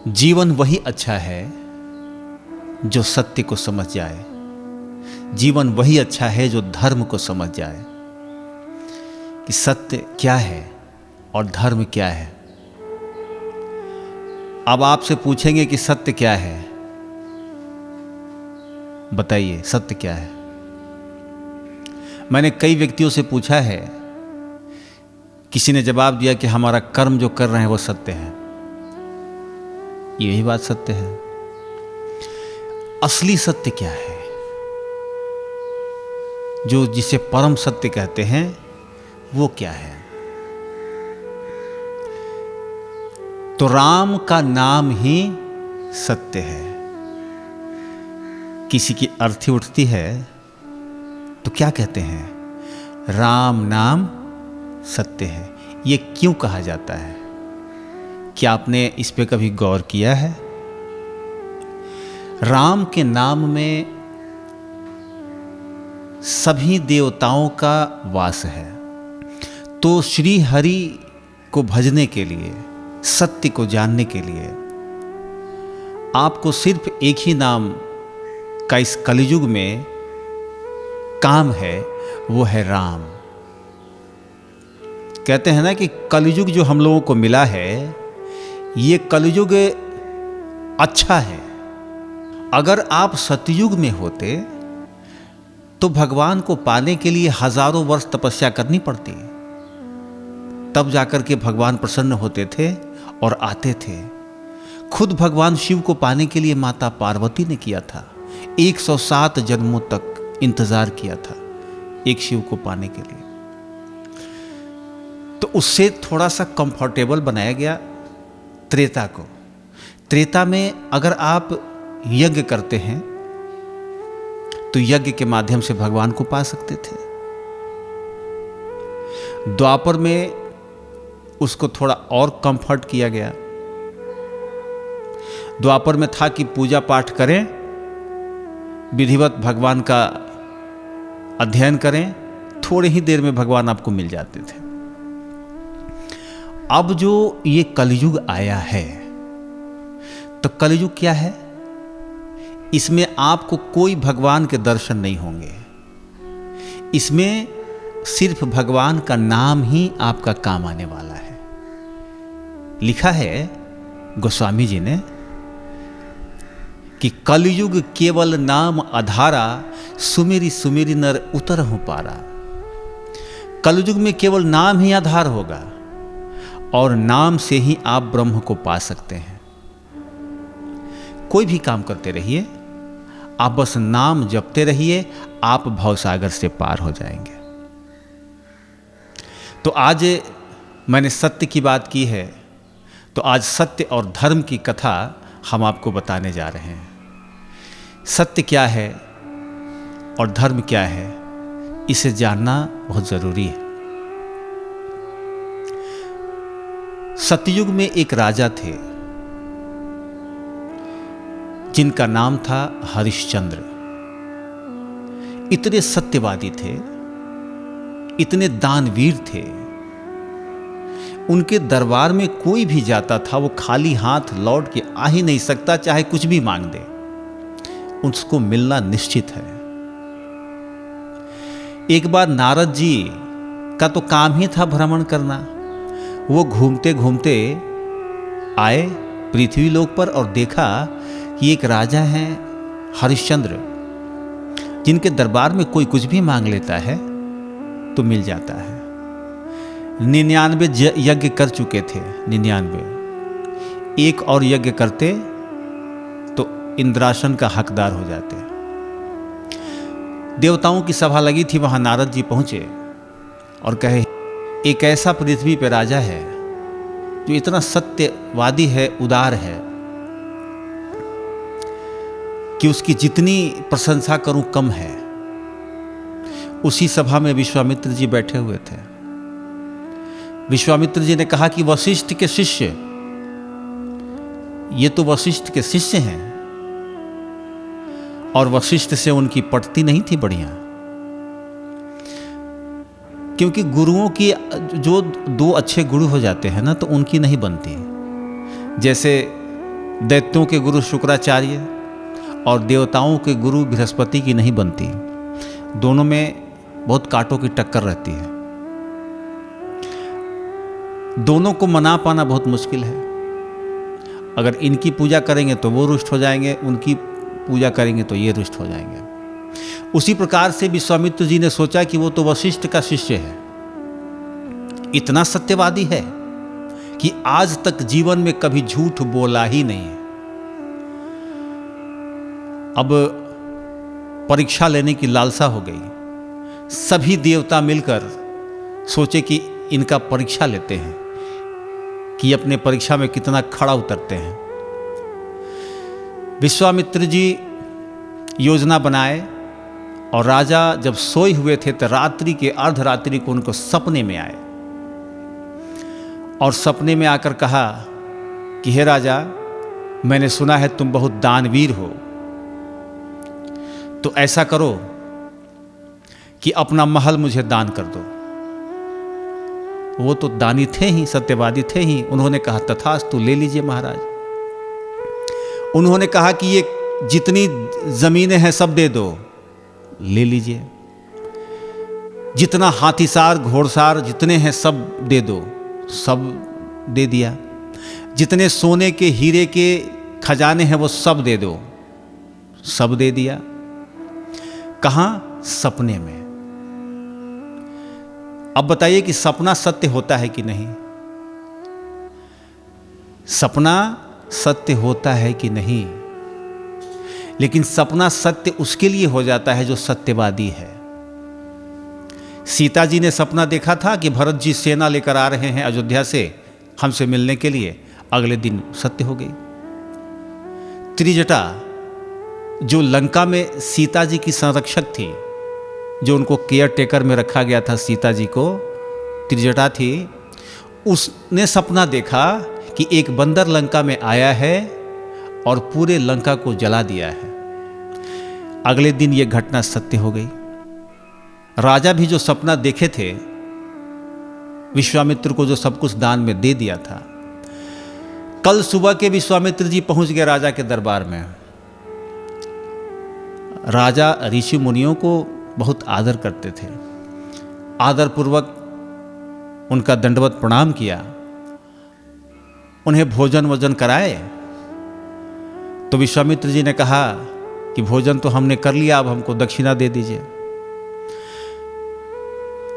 जीवन वही अच्छा है जो सत्य को समझ जाए। जीवन वही अच्छा है जो धर्म को समझ जाए कि सत्य क्या है और धर्म क्या है। अब आपसे पूछेंगे कि सत्य क्या है, बताइए सत्य क्या है। मैंने कई व्यक्तियों से पूछा है, किसी ने जवाब दिया कि हमारा कर्म जो कर रहे हैं वो सत्य है। यही बात सत्य है। असली सत्य क्या है, जो जिसे परम सत्य कहते हैं, वो क्या है? तो राम का नाम ही सत्य है। किसी की अर्थी उठती है तो क्या कहते हैं? राम नाम सत्य है। ये क्यों कहा जाता है? क्या आपने इस पे कभी गौर किया है? राम के नाम में सभी देवताओं का वास है। तो श्री हरि को भजने के लिए, सत्य को जानने के लिए आपको सिर्फ एक ही नाम का इस कलयुग में काम है, वो है राम। कहते हैं ना कि कलयुग जो हम लोगों को मिला है, ये कलयुग अच्छा है। अगर आप सतयुग में होते तो भगवान को पाने के लिए हजारों वर्ष तपस्या करनी पड़ती, तब जाकर के भगवान प्रसन्न होते थे और आते थे। खुद भगवान शिव को पाने के लिए माता पार्वती ने किया था, 107 जन्मों तक इंतजार किया था एक शिव को पाने के लिए। तो उससे थोड़ा सा कंफर्टेबल बनाया गया त्रेता को। त्रेता में अगर आप यज्ञ करते हैं तो यज्ञ के माध्यम से भगवान को पा सकते थे। द्वापर में उसको थोड़ा और कंफर्ट किया गया। द्वापर में था कि पूजा पाठ करें, विधिवत भगवान का अध्ययन करें, थोड़ी ही देर में भगवान आपको मिल जाते थे। अब जो ये कलयुग आया है, तो कलयुग क्या है? इसमें आपको कोई भगवान के दर्शन नहीं होंगे। इसमें सिर्फ भगवान का नाम ही आपका काम आने वाला है। लिखा है गोस्वामी जी ने कि कलयुग केवल नाम आधारा, सुमेरी सुमेरी नर उतरहु पारा। कलयुग में केवल नाम ही आधार होगा और नाम से ही आप ब्रह्म को पा सकते हैं। कोई भी काम करते रहिए, आप बस नाम जपते रहिए, आप भवसागर से पार हो जाएंगे। तो आज मैंने सत्य की बात की है, तो आज सत्य और धर्म की कथा हम आपको बताने जा रहे हैं। सत्य क्या है और धर्म क्या है, इसे जानना बहुत जरूरी है। सतयुग में एक राजा थे जिनका नाम था हरिश्चंद्र। इतने सत्यवादी थे, इतने दानवीर थे। उनके दरबार में कोई भी जाता था, वो खाली हाथ लौट के आ ही नहीं सकता, चाहे कुछ भी मांग दे, उसको मिलना निश्चित है। एक बार नारद जी का तो काम ही था भ्रमण करना। वो घूमते घूमते आए पृथ्वी लोक पर और देखा कि एक राजा हैं हरिश्चंद्र, जिनके दरबार में कोई कुछ भी मांग लेता है तो मिल जाता है। 99 यज्ञ कर चुके थे, 99। एक और यज्ञ करते तो इंद्रासन का हकदार हो जाते। देवताओं की सभा लगी थी, वहां नारद जी पहुंचे और कहे, एक ऐसा पृथ्वी पे राजा है जो इतना सत्यवादी है, उदार है, कि उसकी जितनी प्रशंसा करूं कम है। उसी सभा में विश्वामित्र जी बैठे हुए थे। विश्वामित्र जी ने कहा कि वशिष्ठ के शिष्य, ये तो वशिष्ठ के शिष्य हैं, और वशिष्ठ से उनकी पटती नहीं थी बढ़िया। क्योंकि गुरुओं की जो दो अच्छे गुरु हो जाते हैं ना, तो उनकी नहीं बनती। जैसे दैत्यों के गुरु शुक्राचार्य और देवताओं के गुरु बृहस्पति की नहीं बनती। दोनों में बहुत कांटों की टक्कर रहती है। दोनों को मना पाना बहुत मुश्किल है। अगर इनकी पूजा करेंगे तो वो रुष्ट हो जाएंगे, उनकी पूजा करेंगे तो ये रुष्ट हो जाएंगे। उसी प्रकार से विश्वामित्र जी ने सोचा कि वो तो वशिष्ठ का शिष्य है, इतना सत्यवादी है कि आज तक जीवन में कभी झूठ बोला ही नहीं है। अब परीक्षा लेने की लालसा हो गई। सभी देवता मिलकर सोचे कि इनका परीक्षा लेते हैं कि अपने परीक्षा में कितना खड़ा उतरते हैं। विश्वामित्र जी योजना बनाए और राजा जब सोए हुए थे तो रात्रि के अर्धरात्रि को उनको सपने में आए और सपने में आकर कहा कि हे राजा, मैंने सुना है तुम बहुत दानवीर हो, तो ऐसा करो कि अपना महल मुझे दान कर दो। वो तो दानी थे ही, सत्यवादी थे ही। उन्होंने कहा तथास्तु, ले लीजिए महाराज। उन्होंने कहा कि ये जितनी जमीनें हैं सब दे दो, ले लीजिए। जितना हाथीसार घोड़सार जितने हैं सब दे दो, सब दे दिया। जितने सोने के हीरे के खजाने हैं वो सब दे दो, सब दे दिया। कहाँ? सपने में। अब बताइए कि सपना सत्य होता है कि नहीं? सपना सत्य होता है कि नहीं? लेकिन सपना सत्य उसके लिए हो जाता है जो सत्यवादी है। सीता जी ने सपना देखा था कि भरत जी सेना लेकर आ रहे हैं अयोध्या से हमसे मिलने के लिए। अगले दिन सत्य हो गई। त्रिजटा जो लंका में सीता जी की संरक्षक थी, जो उनको केयर टेकर में रखा गया था, सीता जी को त्रिजटा थी, उसने सपना देखा कि एक बंदर लंका में आया है और पूरे लंका को जला दिया है। अगले दिन यह घटना सत्य हो गई। राजा भी जो सपना देखे थे, विश्वामित्र को जो सब कुछ दान में दे दिया था, कल सुबह के विश्वामित्र जी पहुंच गए राजा के दरबार में। राजा ऋषि मुनियों को बहुत आदर करते थे। आदर पूर्वक उनका दंडवत प्रणाम किया, उन्हें भोजन वोजन कराए। तो विश्वामित्र जी ने कहा कि भोजन तो हमने कर लिया, अब हमको दक्षिणा दे दीजिए।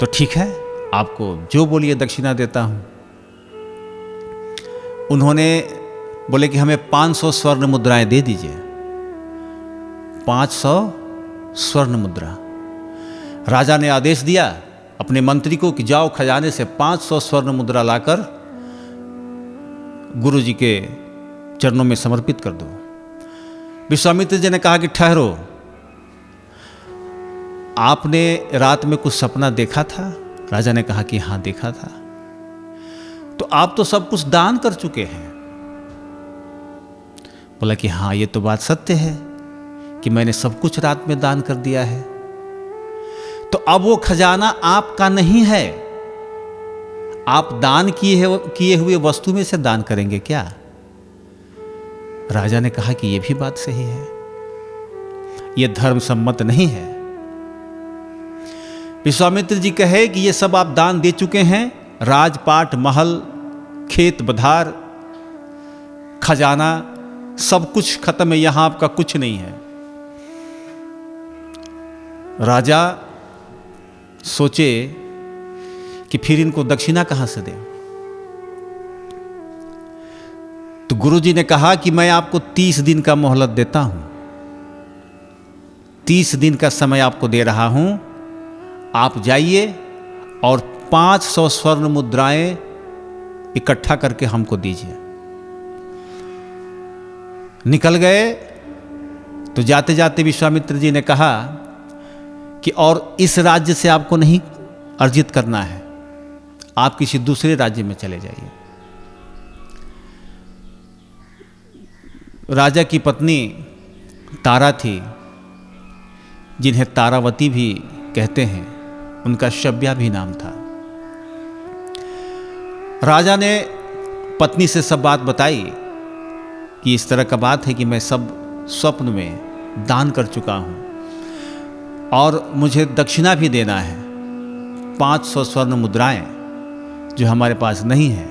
तो ठीक है, आपको जो बोलिए दक्षिणा देता हूं। उन्होंने बोले कि हमें 500 स्वर्ण मुद्राएं दे दीजिए। 500 स्वर्ण मुद्रा। राजा ने आदेश दिया अपने मंत्री को कि जाओ खजाने से 500 स्वर्ण मुद्रा लाकर गुरु जी के चरणों में समर्पित कर दो। विश्वामित्र जी ने कहा कि ठहरो, आपने रात में कुछ सपना देखा था? राजा ने कहा कि हां देखा था। तो आप तो सब कुछ दान कर चुके हैं। बोला कि हां ये तो बात सत्य है कि मैंने सब कुछ रात में दान कर दिया है। तो अब वो खजाना आपका नहीं है, आप दान किए हुए वस्तु में से दान करेंगे क्या? राजा ने कहा कि यह भी बात सही है, यह धर्म सम्मत नहीं है। विश्वामित्र जी कहे कि ये सब आप दान दे चुके हैं, राजपाट, महल, खेत बधार, खजाना, सब कुछ खत्म है, यहां आपका कुछ नहीं है। राजा सोचे कि फिर इनको दक्षिणा कहां से दें। तो गुरुजी ने कहा कि मैं आपको 30 दिन का मोहलत देता हूं, 30 दिन का समय आपको दे रहा हूं। आप जाइए और 500 स्वर्ण मुद्राएं इकट्ठा करके हमको दीजिए। निकल गए तो जाते जाते विश्वामित्र जी ने कहा कि और इस राज्य से आपको नहीं अर्जित करना है, आप किसी दूसरे राज्य में चले जाइए। राजा की पत्नी तारा थी, जिन्हें तारावती भी कहते हैं, उनका शब्या भी नाम था। राजा ने पत्नी से सब बात बताई कि इस तरह का बात है कि मैं सब स्वप्न में दान कर चुका हूँ और मुझे दक्षिणा भी देना है। 500 स्वर्ण मुद्राएं जो हमारे पास नहीं है।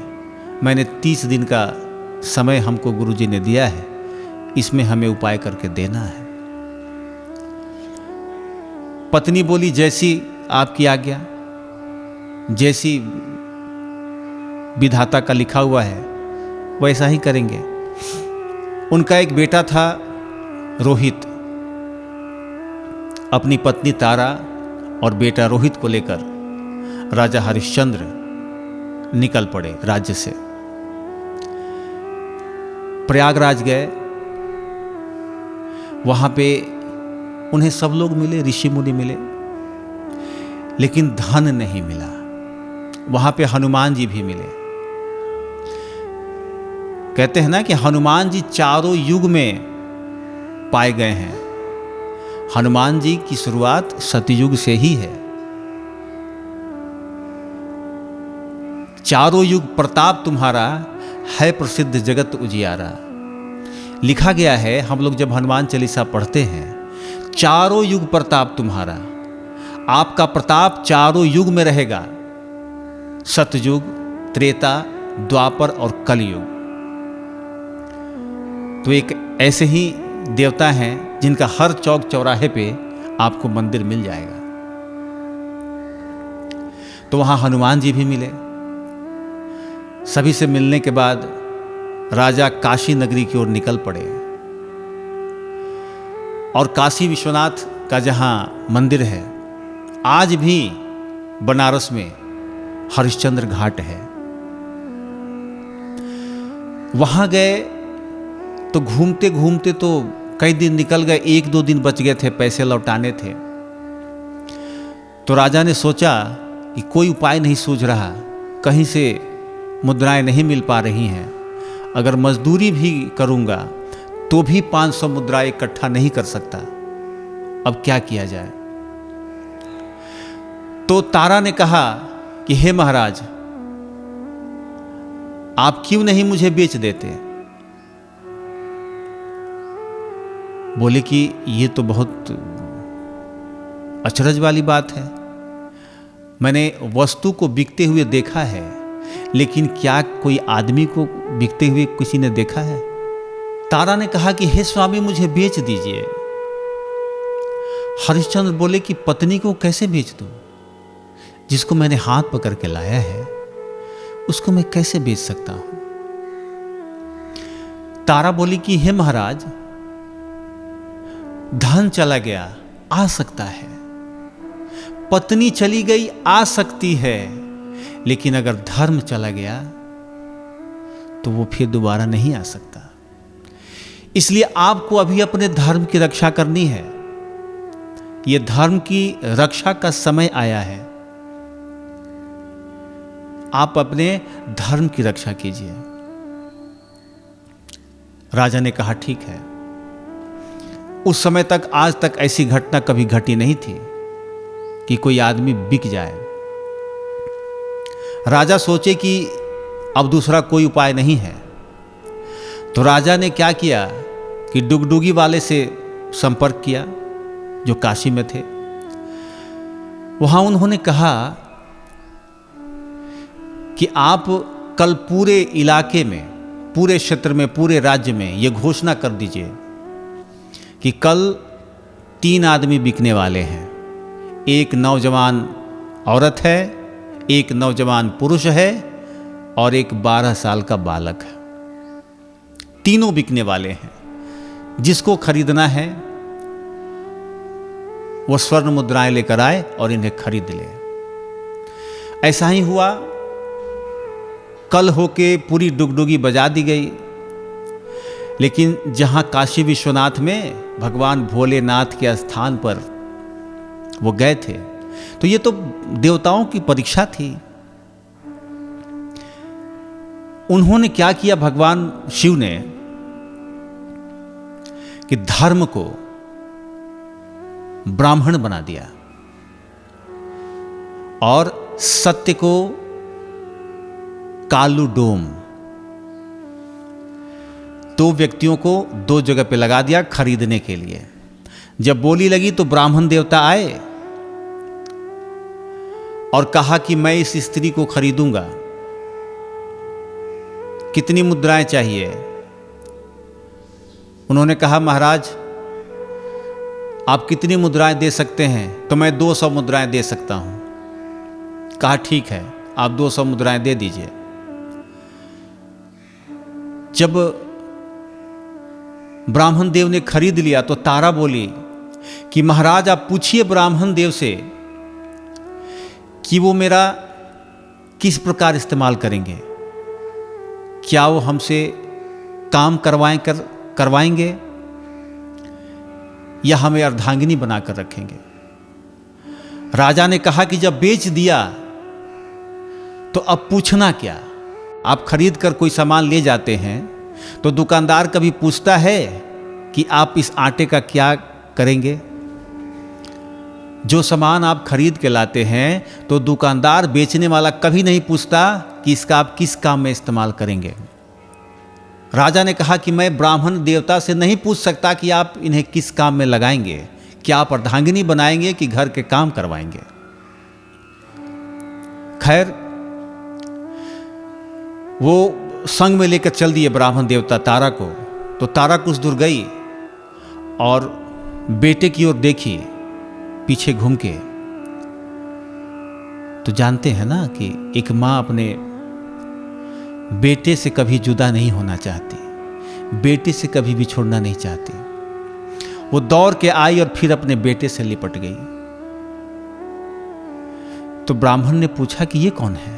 मैंने 30 दिन का समय हमको गुरुजी ने दिया है, इसमें हमें उपाय करके देना है। पत्नी बोली, जैसी आपकी आज्ञा, जैसी विधाता का लिखा हुआ है वैसा ही करेंगे। उनका एक बेटा था रोहित। अपनी पत्नी तारा और बेटा रोहित को लेकर राजा हरिश्चंद्र निकल पड़े राज्य से। प्रयागराज गए। वहां पे उन्हें सब लोग मिले, ऋषि मुनि मिले, लेकिन धन नहीं मिला। वहां पे हनुमान जी भी मिले। कहते हैं ना कि हनुमान जी चारों युग में पाए गए हैं। हनुमान जी की शुरुआत सतयुग से ही है। चारों युग प्रताप तुम्हारा है प्रसिद्ध जगत उजियारा। लिखा गया है, हम लोग जब हनुमान चालीसा पढ़ते हैं, चारों युग प्रताप तुम्हारा, आपका प्रताप चारों युग में रहेगा। सतयुग, त्रेता, द्वापर और कलयुग। तो एक ऐसे ही देवता हैं जिनका हर चौक चौराहे पे आपको मंदिर मिल जाएगा। तो वहां हनुमान जी भी मिले। सभी से मिलने के बाद राजा काशी नगरी की ओर निकल पड़े और काशी विश्वनाथ का जहां मंदिर है, आज भी बनारस में हरिश्चंद्र घाट है। वहां गए तो घूमते घूमते तो कई दिन निकल गए। 1-2 दिन बच गए थे, पैसे लौटाने थे। तो राजा ने सोचा कि कोई उपाय नहीं सूझ रहा, कहीं से मुद्राएं नहीं मिल पा रही हैं। अगर मजदूरी भी करूंगा तो भी 500 मुद्राएं इकट्ठा नहीं कर सकता। अब क्या किया जाए? तो तारा ने कहा कि हे महाराज, आप क्यों नहीं मुझे बेच देते? बोले कि ये तो बहुत अचरज वाली बात है। मैंने वस्तु को बिकते हुए देखा है, लेकिन क्या कोई आदमी को बिकते हुए किसी ने देखा है? तारा ने कहा कि हे स्वामी, मुझे बेच दीजिए। हरिश्चंद्र बोले कि पत्नी को कैसे बेच दूं? जिसको मैंने हाथ पकड़ के लाया है उसको मैं कैसे बेच सकता हूं? तारा बोली कि हे महाराज, धन चला गया, आ सकता है। पत्नी चली गई, आ सकती है। लेकिन अगर धर्म चला गया तो वो फिर दोबारा नहीं आ सकता। इसलिए आपको अभी अपने धर्म की रक्षा करनी है। यह धर्म की रक्षा का समय आया है। आप अपने धर्म की रक्षा कीजिए। राजा ने कहा ठीक है। उस समय तक, आज तक ऐसी घटना कभी घटी नहीं थी कि कोई आदमी बिक जाए। राजा सोचे कि अब दूसरा कोई उपाय नहीं है। तो राजा ने क्या किया कि डुगडुगी वाले से संपर्क किया जो काशी में थे। वहां उन्होंने कहा कि आप कल पूरे इलाके में, पूरे क्षेत्र में, पूरे राज्य में यह घोषणा कर दीजिए कि कल 3 आदमी बिकने वाले हैं। एक नौजवान औरत है, एक नौजवान पुरुष है और एक 12 साल का बालक है। तीनों बिकने वाले हैं। जिसको खरीदना है वो स्वर्ण मुद्राएं लेकर आए और इन्हें खरीद ले। ऐसा ही हुआ। कल होके पूरी डुगडुगी बजा दी गई। लेकिन जहां काशी विश्वनाथ में भगवान भोलेनाथ के स्थान पर वो गए थे, तो ये तो देवताओं की परीक्षा थी। उन्होंने क्या किया, भगवान शिव ने, कि धर्म को ब्राह्मण बना दिया और सत्य को कालू डोम। दो व्यक्तियों को दो जगह पे लगा दिया खरीदने के लिए। जब बोली लगी तो ब्राह्मण देवता आए और कहा कि मैं इस स्त्री को खरीदूंगा, कितनी मुद्राएं चाहिए? उन्होंने कहा महाराज आप कितनी मुद्राएं दे सकते हैं? तो मैं 200 मुद्राएं दे सकता हूं। कहा ठीक है, आप 200 मुद्राएं दे दीजिए। जब ब्राह्मण देव ने खरीद लिया तो तारा बोली कि महाराज आप पूछिए ब्राह्मण देव से कि वो मेरा किस प्रकार इस्तेमाल करेंगे, क्या वो हमसे काम करवाएंगे या हमें अर्धांगिनी बनाकर रखेंगे। राजा ने कहा कि जब बेच दिया तो अब पूछना क्या। आप खरीद कर कोई सामान ले जाते हैं तो दुकानदार कभी पूछता है कि आप इस आटे का क्या करेंगे? जो सामान आप खरीद के लाते हैं तो दुकानदार बेचने वाला कभी नहीं पूछता कि इसका आप किस काम में इस्तेमाल करेंगे। राजा ने कहा कि मैं ब्राह्मण देवता से नहीं पूछ सकता कि आप इन्हें किस काम में लगाएंगे, क्या आप अर्धांगिनी बनाएंगे कि घर के काम करवाएंगे। खैर वो संग में लेकर चल दिए ब्राह्मण देवता तारा को। तो तारा कुछ दूर गई और बेटे की ओर देखी पीछे घूम के। तो जानते हैं ना कि एक मां अपने बेटे से कभी जुदा नहीं होना चाहती, बेटे से कभी भी छोड़ना नहीं चाहती। वो दौड़ के आई और फिर अपने बेटे से लिपट गई। तो ब्राह्मण ने पूछा कि ये कौन है?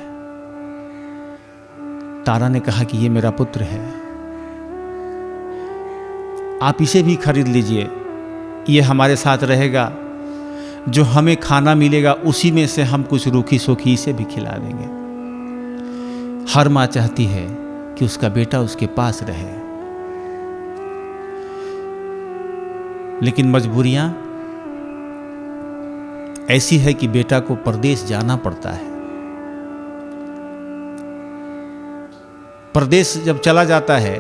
तारा ने कहा कि ये मेरा पुत्र है, आप इसे भी खरीद लीजिए, ये हमारे साथ रहेगा, जो हमें खाना मिलेगा उसी में से हम कुछ रूखी सूखी इसे भी खिला देंगे। हर मां चाहती है कि उसका बेटा उसके पास रहे, लेकिन मजबूरियां ऐसी है कि बेटा को परदेश जाना पड़ता है। परदेश जब चला जाता है,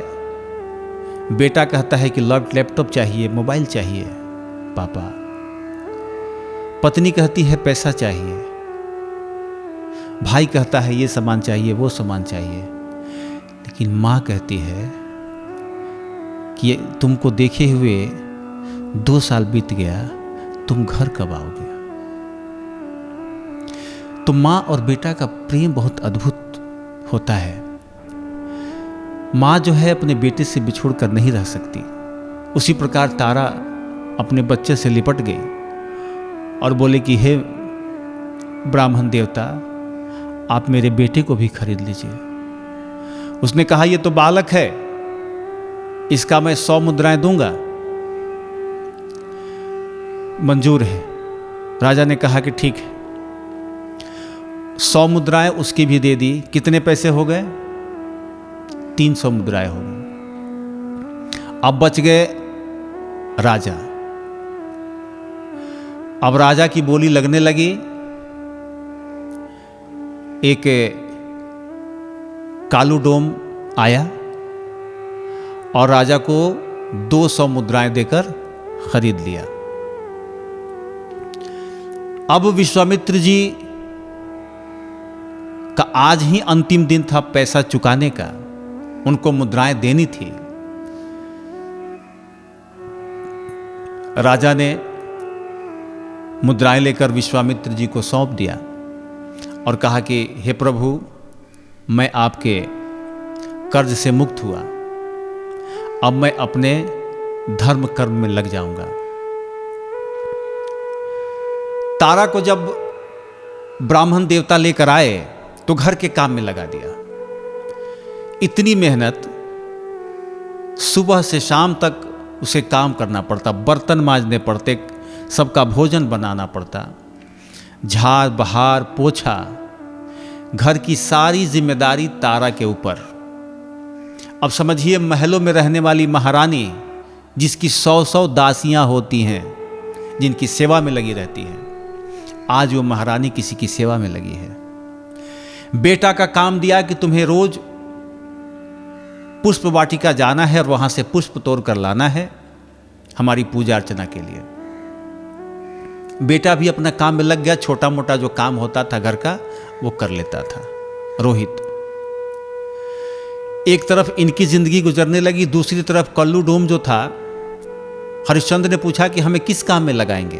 बेटा कहता है कि लैपटॉप चाहिए, मोबाइल चाहिए पापा। पत्नी कहती है पैसा चाहिए, भाई कहता है ये सामान चाहिए, वो सामान चाहिए। लेकिन माँ कहती है कि तुमको देखे हुए 2 साल बीत गया, तुम घर कब आओगे? तो माँ और बेटा का प्रेम बहुत अद्भुत होता है। माँ जो है अपने बेटे से बिछुड़ कर नहीं रह सकती। उसी प्रकार तारा अपने बच्चे से लिपट गई और बोले कि हे ब्राह्मण देवता, आप मेरे बेटे को भी खरीद लीजिए। उसने कहा ये तो बालक है, इसका मैं 100 मुद्राएं दूंगा। मंजूर है। राजा ने कहा कि ठीक है। 100 मुद्राएं उसकी भी दे दी। कितने पैसे हो गए? 300 मुद्राएं हो गई। अब बच गए राजा। अब राजा की बोली लगने लगी। एक कालू डोम आया और राजा को 200 मुद्राएं देकर खरीद लिया। अब विश्वामित्र जी का आज ही अंतिम दिन था पैसा चुकाने का, उनको मुद्राएं देनी थी। राजा ने मुद्राएं लेकर विश्वामित्र जी को सौंप दिया और कहा कि हे प्रभु, मैं आपके कर्ज से मुक्त हुआ, अब मैं अपने धर्म कर्म में लग जाऊंगा। तारा को जब ब्राह्मण देवता लेकर आए तो घर के काम में लगा दिया। इतनी मेहनत, सुबह से शाम तक उसे काम करना पड़ता, बर्तन मांजने पड़ते, सबका भोजन बनाना पड़ता, झाड़ बहार पोछा, घर की सारी जिम्मेदारी तारा के ऊपर। अब समझिए महलों में रहने वाली महारानी, जिसकी 100-100 दासियां होती हैं, जिनकी सेवा में लगी रहती हैं, आज वो महारानी किसी की सेवा में लगी है। बेटा का काम दिया कि तुम्हें रोज पुष्प वाटिका जाना है और वहां से पुष्प तोड़ कर लाना है हमारी पूजा अर्चना के लिए। बेटा भी अपना काम में लग गया, छोटा मोटा जो काम होता था घर का वो कर लेता था रोहित। एक तरफ इनकी जिंदगी गुजरने लगी, दूसरी तरफ कल्लू डोम जो था, हरिश्चंद्र ने पूछा कि हमें किस काम में लगाएंगे।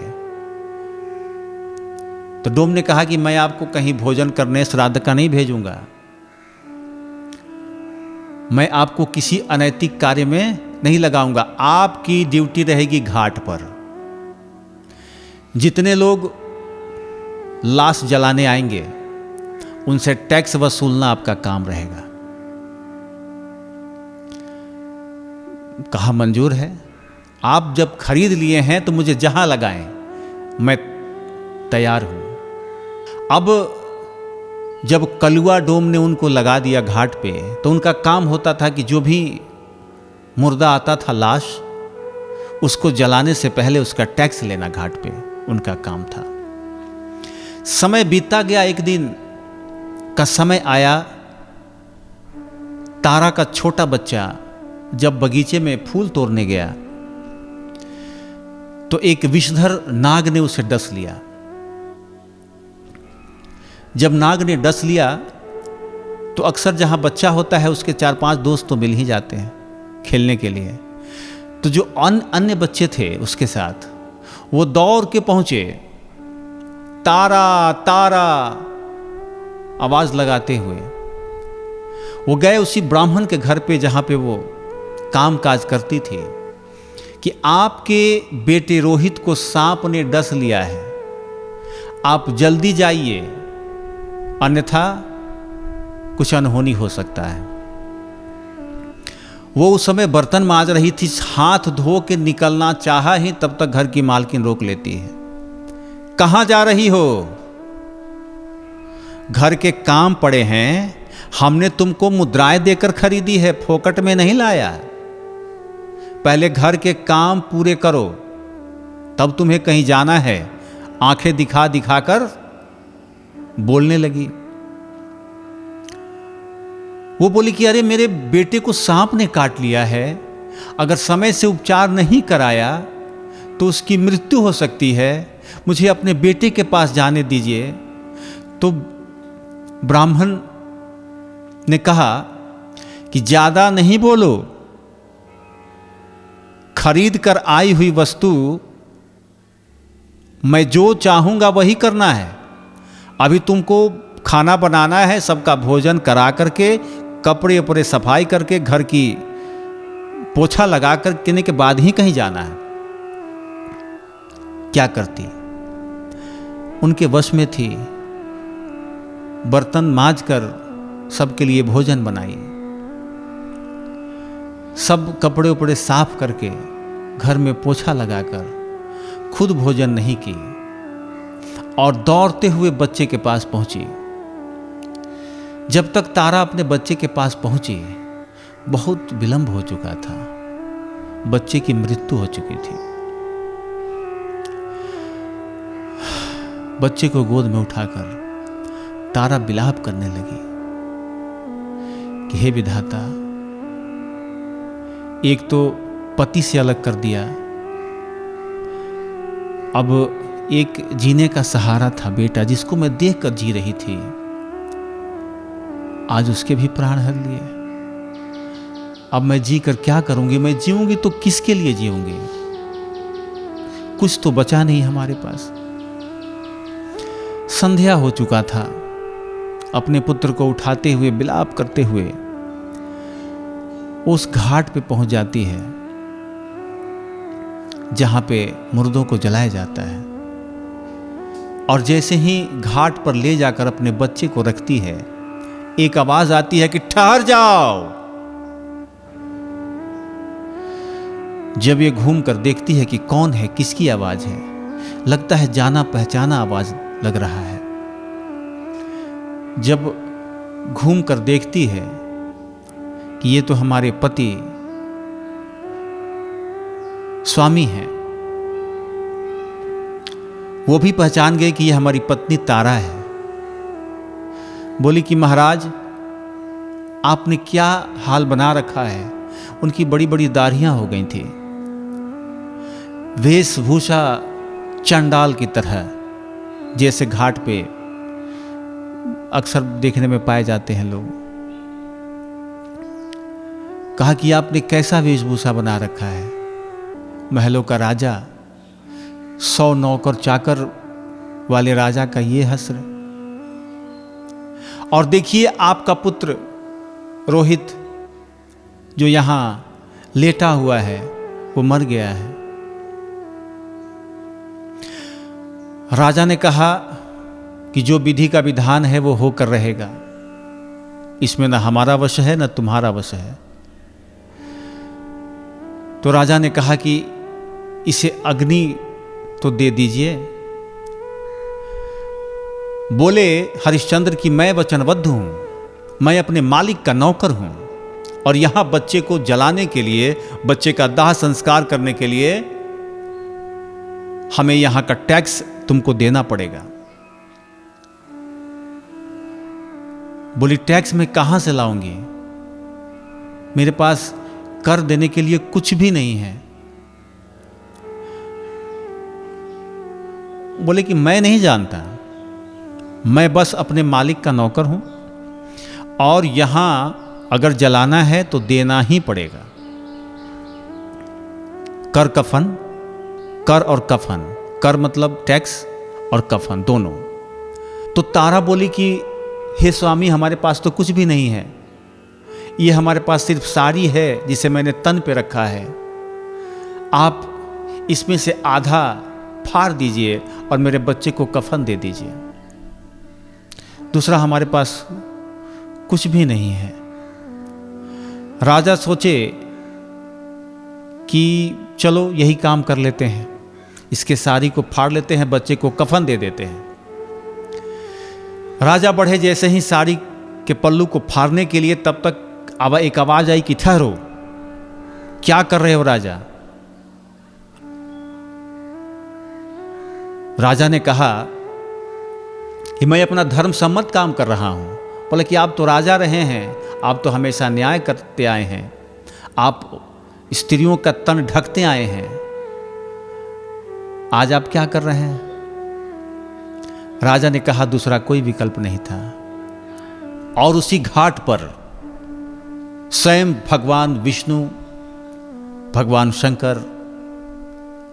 तो डोम ने कहा कि मैं आपको कहीं भोजन करने श्राद्ध का नहीं भेजूंगा, मैं आपको किसी अनैतिक कार्य में नहीं लगाऊंगा। आपकी ड्यूटी रहेगी घाट पर। जितने लोग लाश जलाने आएंगे उनसे टैक्स वसूलना आपका काम रहेगा। कहा मंजूर है, आप जब खरीद लिए हैं तो मुझे जहां लगाएं मैं तैयार हूं। अब जब कलुआ डोम ने उनको लगा दिया घाट पे, तो उनका काम होता था कि जो भी मुर्दा आता था लाश, उसको जलाने से पहले उसका टैक्स लेना घाट पे उनका काम था। समय बीतता गया, एक दिन का समय आया, तारा का छोटा बच्चा जब बगीचे में फूल तोड़ने गया तो एक विषधर नाग ने उसे डस लिया। जब नाग ने डस लिया तो अक्सर जहां बच्चा होता है उसके 4-5 दोस्त तो मिल ही जाते हैं खेलने के लिए। तो जो अन्य बच्चे थे उसके साथ, वो दौड़ के पहुंचे, तारा तारा आवाज लगाते हुए। वो गए उसी ब्राह्मण के घर पे जहां पे वो काम काज करती थी कि आपके बेटे रोहित को सांप ने डस लिया है, आप जल्दी जाइए, अन्यथा कुछ अनहोनी हो सकता है। वो उस समय बर्तन मांज रही थी, हाथ धो के निकलना चाहा ही तब तक घर की मालकिन रोक लेती है। कहां जा रही हो? घर के काम पड़े हैं, हमने तुमको मुद्राएं देकर खरीदी है, फोकट में नहीं लाया। पहले घर के काम पूरे करो, तब तुम्हें कहीं जाना है। आंखें दिखा दिखा कर बोलने लगी। वो बोली कि अरे मेरे बेटे को सांप ने काट लिया है, अगर समय से उपचार नहीं कराया तो उसकी मृत्यु हो सकती है, मुझे अपने बेटे के पास जाने दीजिए। तो ब्राह्मण ने कहा कि ज्यादा नहीं बोलो, खरीद कर आई हुई वस्तु मैं जो चाहूंगा वही करना है। अभी तुमको खाना बनाना है, सबका भोजन करा करके, कपड़े उपड़े सफाई करके, घर की पोछा लगा कर देने के बाद ही कहीं जाना है। क्या करती? उनके वश में थी, बर्तन मांज कर सबके लिए भोजन बनाई, सब कपड़े उपड़े साफ करके, घर में पोछा लगाकर खुद भोजन नहीं की और दौड़ते हुए बच्चे के पास पहुंची। जब तक तारा अपने बच्चे के पास पहुंची, बहुत विलंब हो चुका था, बच्चे की मृत्यु हो चुकी थी। बच्चे को गोद में उठाकर तारा विलाप करने लगी कि हे विधाता, एक तो पति से अलग कर दिया, अब एक जीने का सहारा था बेटा जिसको मैं देखकर जी रही थी, आज उसके भी प्राण हर लिए। अब मैं जी कर क्या करूंगी? मैं जीऊंगी तो किसके लिए जीऊंगी? कुछ तो बचा नहीं हमारे पास। संध्या हो चुका था। अपने पुत्र को उठाते हुए, विलाप करते हुए उस घाट पे पहुंच जाती है जहां पे मुर्दों को जलाया जाता है। और जैसे ही घाट पर ले जाकर अपने बच्चे को रखती है, एक आवाज आती है कि ठहर जाओ। जब ये घूम कर देखती है कि कौन है, किसकी आवाज है, लगता है जाना पहचाना आवाज लग रहा है। जब घूम कर देखती है कि ये तो हमारे पति स्वामी हैं, वो भी पहचान गए कि ये हमारी पत्नी तारा है। बोली कि महाराज, आपने क्या हाल बना रखा है। उनकी बड़ी बड़ी दाढ़ियां हो गई थी, वेशभूषा चंडाल की तरह, जैसे घाट पे अक्सर देखने में पाए जाते हैं लोग। कहा कि आपने कैसा वेशभूषा बना रखा है। महलों का राजा, 100 नौकर चाकर वाले राजा का ये हस्र। और देखिए आपका पुत्र रोहित जो यहां लेटा हुआ है वो मर गया है। राजा ने कहा कि जो विधि का विधान है वो होकर रहेगा, इसमें न हमारा वश है न तुम्हारा वश है। तो राजा ने कहा कि इसे अग्नि तो दे दीजिए। बोले हरिश्चंद्र कि मैं वचनबद्ध हूं, मैं अपने मालिक का नौकर हूं, और यहां बच्चे को जलाने के लिए, बच्चे का दाह संस्कार करने के लिए हमें यहां का टैक्स तुमको देना पड़ेगा। बोली टैक्स मैं कहां से लाऊंगी, मेरे पास कर देने के लिए कुछ भी नहीं है। बोले कि मैं नहीं जानता, मैं बस अपने मालिक का नौकर हूं, और यहां अगर जलाना है तो देना ही पड़ेगा। कर कफन, कर और कफन, कर मतलब टैक्स और कफन दोनों। तो तारा बोली कि हे स्वामी हमारे पास तो कुछ भी नहीं है, ये हमारे पास सिर्फ साड़ी है जिसे मैंने तन पे रखा है, आप इसमें से आधा फाड़ दीजिए और मेरे बच्चे को कफन दे दीजिए, दूसरा हमारे पास कुछ भी नहीं है। राजा सोचे कि चलो यही काम कर लेते हैं, इसके साड़ी को फाड़ लेते हैं, बच्चे को कफन दे देते हैं। राजा बढ़े, जैसे ही साड़ी के पल्लू को फाड़ने के लिए, तब तक एक आवाज आई कि ठहरो, क्या कर रहे हो राजा। राजा ने कहा कि मैं अपना धर्म सम्मत काम कर रहा हूं। बोले कि आप तो राजा रहे हैं, आप तो हमेशा न्याय करते आए हैं, आप स्त्रियों का तन ढकते आए हैं, आज आप क्या कर रहे हैं। राजा ने कहा दूसरा कोई विकल्प नहीं था। और उसी घाट पर स्वयं भगवान विष्णु, भगवान शंकर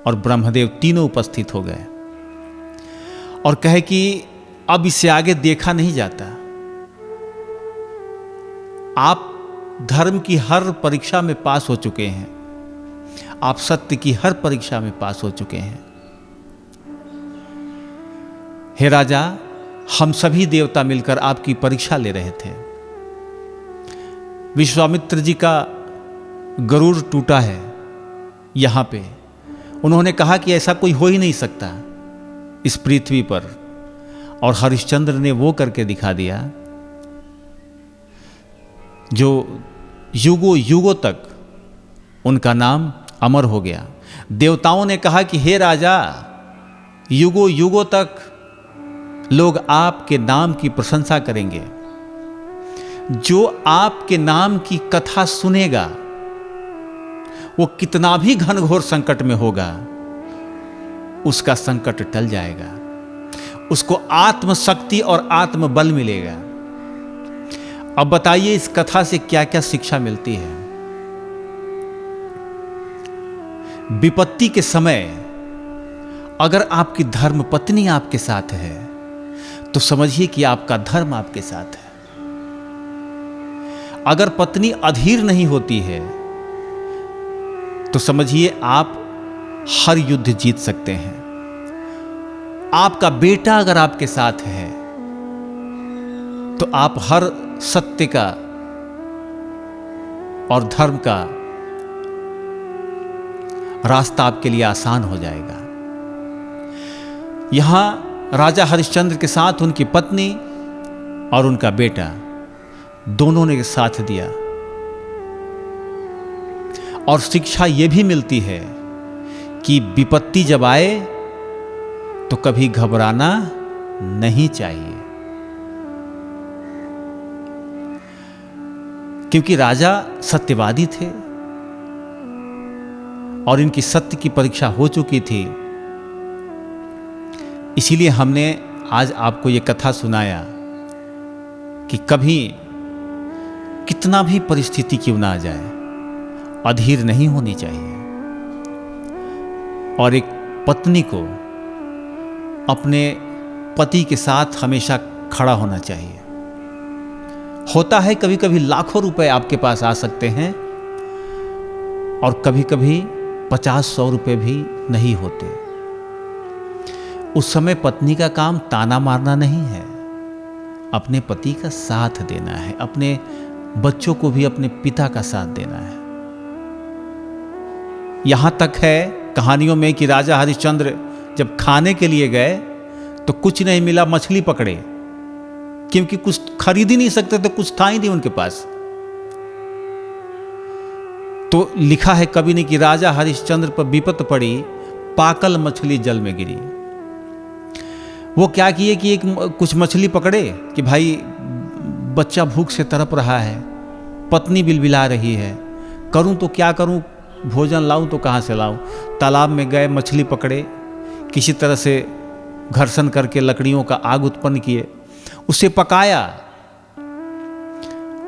और ब्रह्मदेव तीनों उपस्थित हो गए और कहे कि अब इससे आगे देखा नहीं जाता, आप धर्म की हर परीक्षा में पास हो चुके हैं, आप सत्य की हर परीक्षा में पास हो चुके हैं। हे राजा, हम सभी देवता मिलकर आपकी परीक्षा ले रहे थे। विश्वामित्र जी का गरुड़ टूटा है यहां पे। उन्होंने कहा कि ऐसा कोई हो ही नहीं सकता इस पृथ्वी पर, और हरिश्चंद्र ने वो करके दिखा दिया जो युगों युगों तक उनका नाम अमर हो गया। देवताओं ने कहा कि हे राजा, युगों युगों तक लोग आपके नाम की प्रशंसा करेंगे, जो आपके नाम की कथा सुनेगा वो कितना भी घनघोर संकट में होगा, उसका संकट टल जाएगा, उसको आत्मशक्ति और आत्मबल मिलेगा। अब बताइए इस कथा से क्या क्या शिक्षा मिलती है। विपत्ति के समय अगर आपकी धर्म पत्नी आपके साथ है तो समझिए कि आपका धर्म आपके साथ है। अगर पत्नी अधीर नहीं होती है तो समझिए आप हर युद्ध जीत सकते हैं। आपका बेटा अगर आपके साथ है तो आप हर सत्य का और धर्म का रास्ता आपके लिए आसान हो जाएगा। यहां राजा हरिश्चंद्र के साथ उनकी पत्नी और उनका बेटा दोनों ने साथ दिया। और शिक्षा यह भी मिलती है कि विपत्ति जब आए तो कभी घबराना नहीं चाहिए। क्योंकि राजा सत्यवादी थे और इनकी सत्य की परीक्षा हो चुकी थी। इसीलिए हमने आज आपको ये कथा सुनाया कि कभी कितना भी परिस्थिति क्यों ना आ जाए, अधीर नहीं होनी चाहिए और एक पत्नी को अपने पति के साथ हमेशा खड़ा होना चाहिए। होता है कभी कभी लाखों रुपए आपके पास आ सकते हैं और कभी कभी 50-100 रुपए भी नहीं होते। उस समय पत्नी का काम ताना मारना नहीं है, अपने पति का साथ देना है, अपने बच्चों को भी अपने पिता का साथ देना है। यहां तक है कहानियों में कि राजा हरिश्चंद्र जब खाने के लिए गए तो कुछ नहीं मिला, मछली पकड़े, क्योंकि कुछ खरीद ही नहीं सकते थे, कुछ था ही नहीं उनके पास। तो लिखा है कवि ने कि राजा हरिश्चंद्र पर विपत पड़ी, पाकल मछली जल में गिरी। वो क्या किए कि एक कुछ मछली पकड़े कि भाई बच्चा भूख से तड़प रहा है, पत्नी बिलबिला रही है, करूं तो क्या करूं, भोजन लाऊं तो कहां से लाऊं। तालाब में गए, मछली पकड़े, किसी तरह से घर्षण करके लकड़ियों का आग उत्पन्न किए, उसे पकाया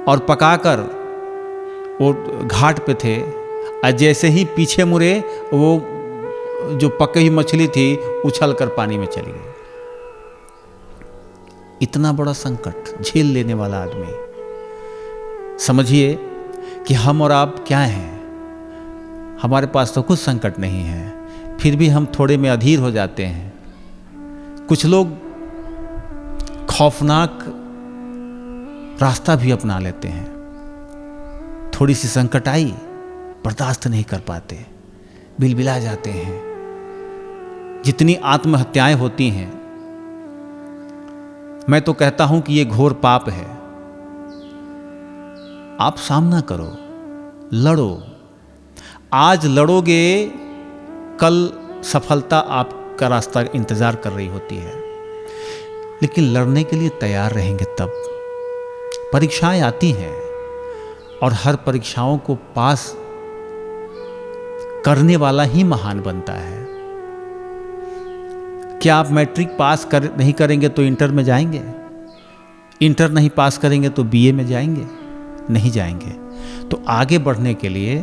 और पकाकर वो घाट पे थे और जैसे ही पीछे मुड़े वो जो पकी हुई मछली थी उछल कर पानी में चली गई। इतना बड़ा संकट झेल लेने वाला आदमी। समझिए कि हम और आप क्या हैं। हमारे पास तो कुछ संकट नहीं है, फिर भी हम थोड़े में अधीर हो जाते हैं। कुछ लोग खौफनाक रास्ता भी अपना लेते हैं। थोड़ी सी संकट आई, बर्दाश्त नहीं कर पाते, बिलबिला जाते हैं। जितनी आत्महत्याएं होती हैं, मैं तो कहता हूं कि ये घोर पाप है। आप सामना करो, लड़ो। आज लड़ोगे, कल सफलता आपका रास्ता इंतजार कर रही होती है। लेकिन लड़ने के लिए तैयार रहेंगे तब। परीक्षाएं आती हैं और हर परीक्षाओं को पास करने वाला ही महान बनता है। क्या आप मैट्रिक पास नहीं करेंगे तो इंटर में जाएंगे? इंटर नहीं पास करेंगे तो बीए में जाएंगे? नहीं जाएंगे। तो आगे बढ़ने के लिए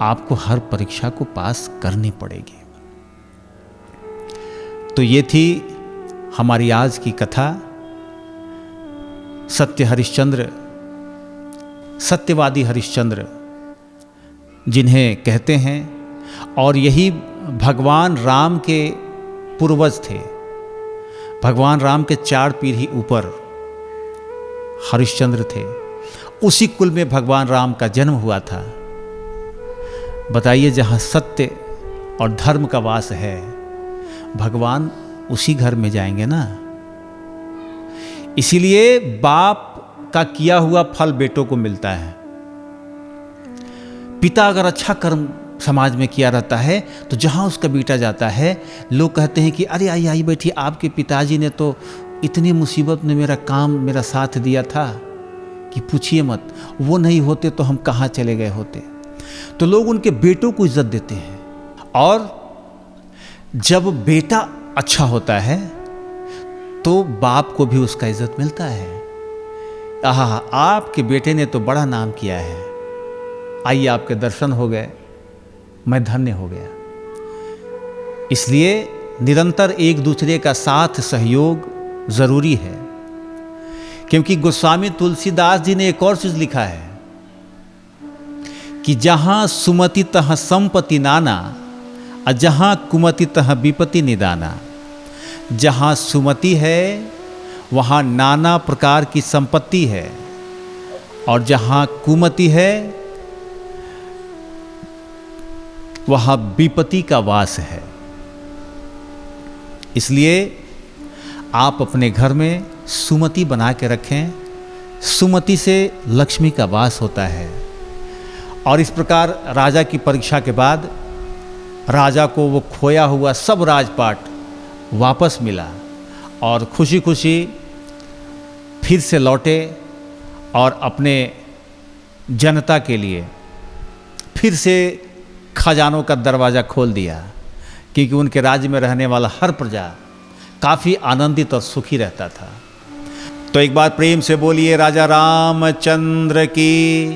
आपको हर परीक्षा को पास करनी पड़ेगी। तो ये थी हमारी आज की कथा। सत्य हरिश्चंद्र, सत्यवादी हरिश्चंद्र जिन्हें कहते हैं, और यही भगवान राम के पूर्वज थे। भगवान राम के 4 पीढ़ी ऊपर हरिश्चंद्र थे। उसी कुल में भगवान राम का जन्म हुआ था। बताइए, जहां सत्य और धर्म का वास है, भगवान उसी घर में जाएंगे ना। इसीलिए बाप का किया हुआ फल बेटों को मिलता है। पिता अगर अच्छा कर्म समाज में किया रहता है तो जहां उसका बेटा जाता है, लोग कहते हैं कि अरे आई बैठी, आपके पिताजी ने तो इतनी मुसीबत में मेरा साथ दिया था कि पूछिए मत, वो नहीं होते तो हम कहां चले गए होते। तो लोग उनके बेटों को इज्जत देते हैं। और जब बेटा अच्छा होता है तो बाप को भी उसका इज्जत मिलता है। आहा, आपके बेटे ने तो बड़ा नाम किया है, आइए आपके दर्शन हो गए, मैं धन्य हो गया। इसलिए निरंतर एक दूसरे का साथ सहयोग जरूरी है। क्योंकि गोस्वामी तुलसीदास जी ने एक और चीज लिखा है कि जहां सुमति तह संपत्ति नाना, और जहां कुमति तह विपत्ति निदाना। जहां सुमति है वहां नाना प्रकार की संपत्ति है, और जहां कुमति है वहां विपत्ति का वास है। इसलिए आप अपने घर में सुमति बना के रखें। सुमति से लक्ष्मी का वास होता है। और इस प्रकार राजा की परीक्षा के बाद राजा को वो खोया हुआ सब राजपाट वापस मिला और खुशी खुशी फिर से लौटे और अपने जनता के लिए फिर से खजानों का दरवाज़ा खोल दिया, क्योंकि उनके राज्य में रहने वाला हर प्रजा काफ़ी आनंदित और सुखी रहता था। तो एक बार प्रेम से बोलिए राजा रामचंद्र की